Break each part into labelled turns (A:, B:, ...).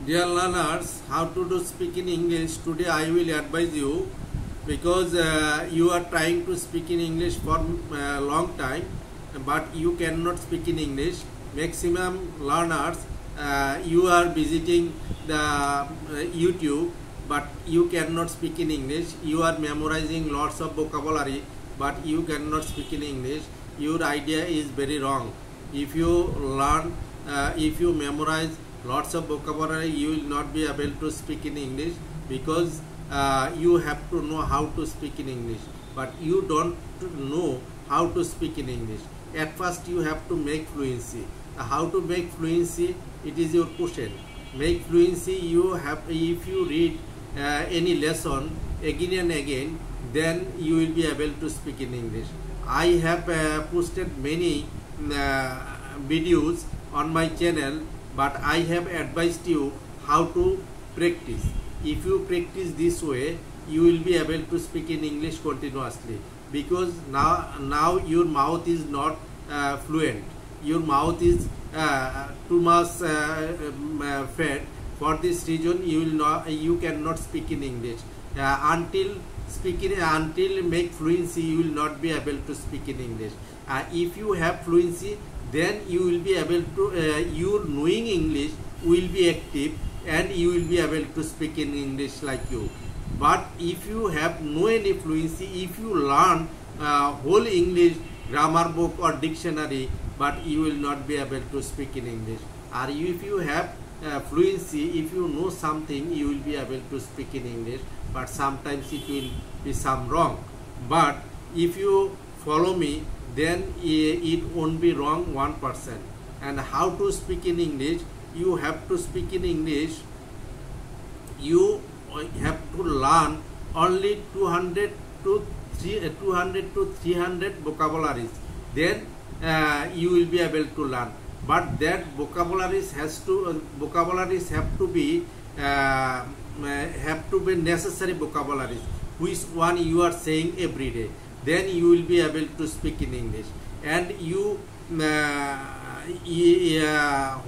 A: Dear learners, how to speak in English? Today I will advise you because you are trying to speak in English for a long time, but you cannot speak in English. Maximum learners, you are visiting the YouTube, but you cannot speak in English. You are memorizing lots of vocabulary, but you cannot speak in English. Your idea is very wrong. If you learn, if you memorize lots of vocabulary, you will not be able to speak in English because you have to know how to speak in English, but you don't know how to speak in English. At first you have to make fluency. How to make fluency? It is your question. Make fluency, you have, if you read any lesson again and again, then you will be able to speak in English. I have posted many videos on my channel, but I have advised you how to practice. If you practice this way, you will be able to speak in English continuously, because now your mouth is not fluent. Your mouth is too much fat. For this reason, you cannot speak in English. Until make fluency, you will not be able to speak in English. If you have fluency, then you will be able to, your knowing English will be active and you will be able to speak in English like you. But if you have no any fluency, if you learn whole English grammar book or dictionary, but you will not be able to speak in English. Or if you have fluency, if you know something, you will be able to speak in English, but sometimes it will be some wrong. But if you follow me, then it won't be wrong 1%. And how to speak in English? You have to speak in English. You have to learn only 200 to 300 vocabularies. Then you will be able to learn. But that vocabularies have to be necessary vocabularies, which one you are saying every day. Then you will be able to speak in English. And you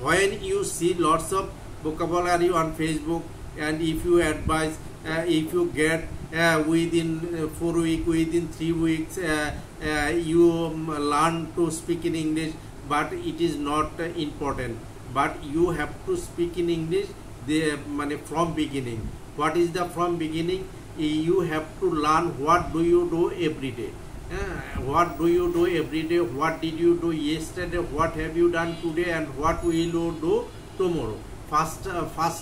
A: when you see lots of vocabulary on Facebook, and if you advise, if you get within 4 weeks, within 3 weeks, you learn to speak in English, but it is not important. But you have to speak in English from beginning. What is the from beginning? You have to learn what do you do every day. What do you do every day? What did you do yesterday? What have you done today? And what will you do tomorrow? First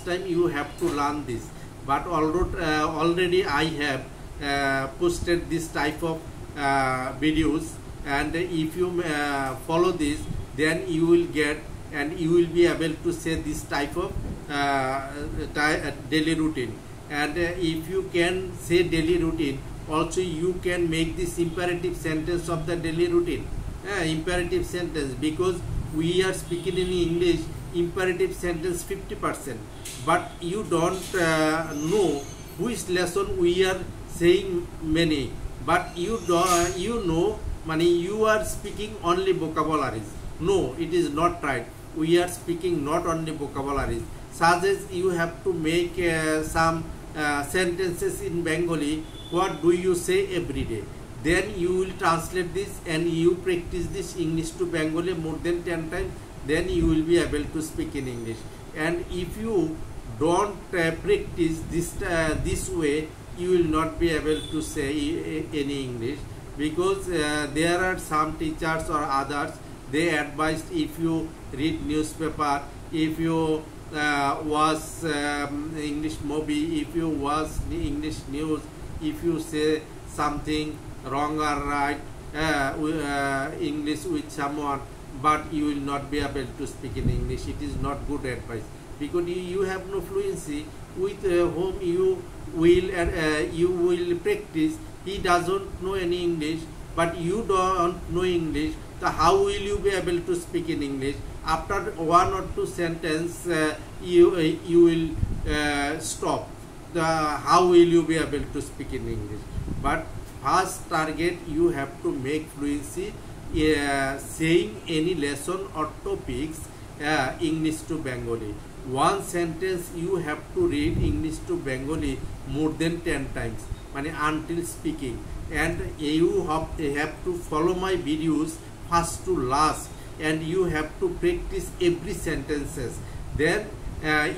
A: time you have to learn this. But already I have posted this type of videos, and if you follow this, then you will get, and you will be able to say this type of daily routine. And if you can say daily routine, also you can make this imperative sentence of the daily routine. Imperative sentence, because we are speaking in English, imperative sentence 50%, but you don't know which lesson we are saying many, but you know you are speaking only vocabularies. No, it is not right. We are speaking not only vocabularies, such as you have to make some sentences in Bengali. What do you say every day? Then you will translate this and you practice this English to Bengali more than 10 times. Then you will be able to speak in English. And if you don't practice this way, you will not be able to say any English, because there are some teachers or others, they advised, if you read newspaper, if you watch English movie, if you watch English news, if you say something wrong or right English with someone, but you will not be able to speak in English. It is not good advice, because you have no fluency with whom you will practice. He doesn't know any English, but you don't know English. So how will you be able to speak in English? After 1 or 2 sentences, you will stop. How will you be able to speak in English? But first target, you have to make fluency saying any lesson or topics English to Bengali. one sentence you have to read English to Bengali more than 10 times, until speaking. And you have to follow my videos first to last, and you have to practice every sentences. Then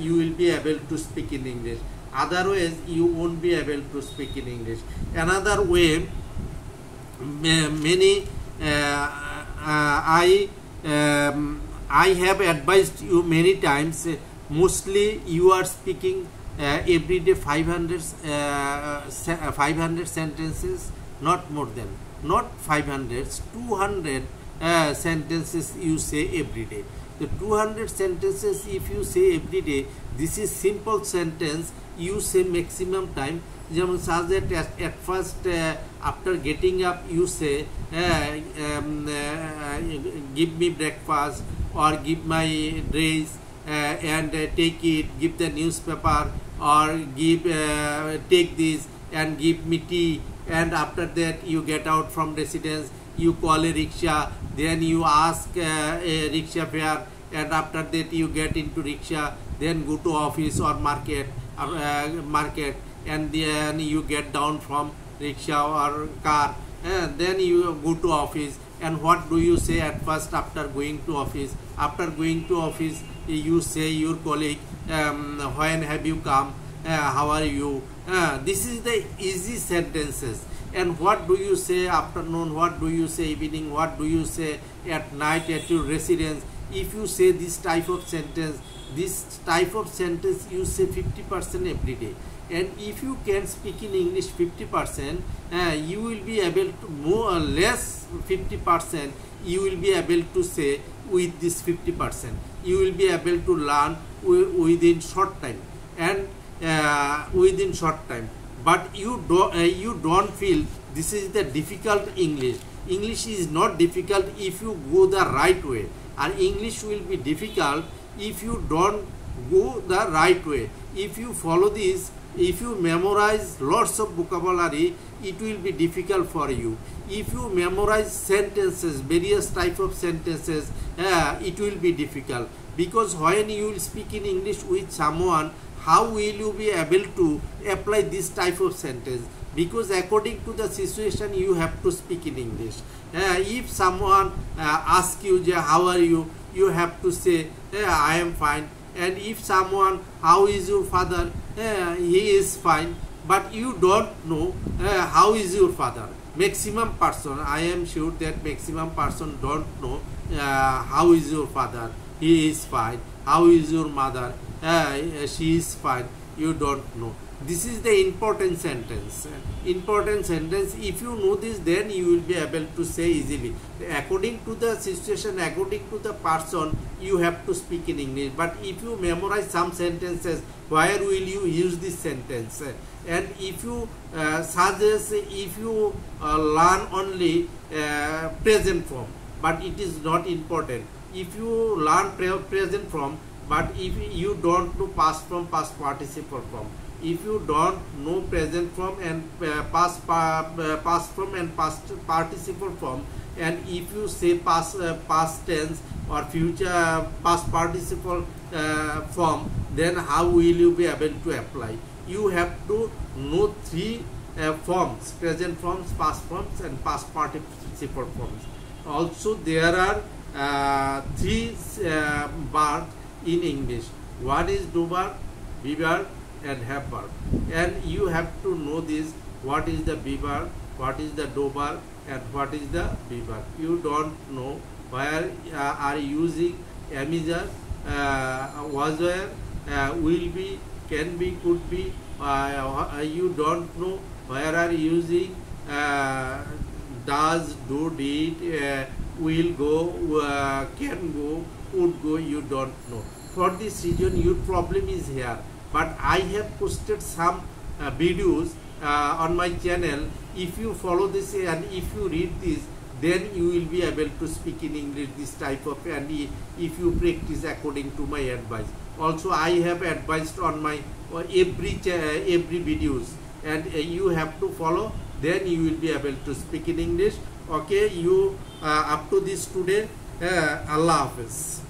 A: you will be able to speak in English. Otherwise, you won't be able to speak in English. Another way, many I have advised you many times. Mostly you are speaking every day 500 sentences, not more than, not 500, 200 sentences you say every day. The 200 sentences if you say every day, this is simple sentence you say maximum time. Such that at first after getting up you say give me breakfast, or give my dress and take it, give the newspaper, or give take this and give me tea. And after that you get out from residence, you call a rickshaw, then you ask a rickshaw fare, and after that you get into rickshaw, then go to office or market, and then you get down from rickshaw or car, and then you go to office. And what do you say at first after going to office? After going to office, you say your colleague, when have you come, how are you? This is the easy sentences. And what do you say afternoon, what do you say evening, what do you say at night at your residence? If you say this type of sentence you say 50% every day. And if you can speak in English 50%, you will be able to more or less 50%, you will be able to say with this 50%. You will be able to learn within short time, and within short time. But you don't feel this is the difficult English. English is not difficult if you go the right way, and English will be difficult if you don't go the right way. If you follow this, if you memorize lots of vocabulary, it will be difficult for you. If you memorize sentences, various type of sentences, it will be difficult. Because when you will speak in English with someone, how will you be able to apply this type of sentence? Because according to the situation, you have to speak in English. If someone asks you, how are you? You have to say, I am fine. And if someone, how is your father? He is fine. But you don't know how is your father. Maximum person, I am sure that maximum person don't know how is your father. He is fine. How is your mother? She is fine. You don't know. This is the important sentence. Important sentence. If you know this, then you will be able to say easily. According to the situation, according to the person, you have to speak in English. But if you memorize some sentences, where will you use this sentence? And if you suggest, if you learn only present form, but it is not important. If you learn present form, but if you don't know past form, past participle form, if you don't know present form and past form and past participle form, and if you say past tense or future past participle form, then how will you be able to apply? You have to know three forms: present forms, past forms, and past participle forms. Also, there are three verbs in English. One is do verb, be verb, and have verb. And you have to know this: what is the be verb, what is the do verb, and what is the be verb. You don't know where are using am is, was where, will be, can be, could be. You don't know where are using does, do, did, will go, can go, would go. You don't know. For this reason, your problem is here. But I have posted some videos on my channel. If you follow this and if you read this, then you will be able to speak in English this type of, and if you practice according to my advice. Also, I have advised on my every videos, and you have to follow, then you will be able to speak in English. Okay, you up to this today. Allah Hafiz.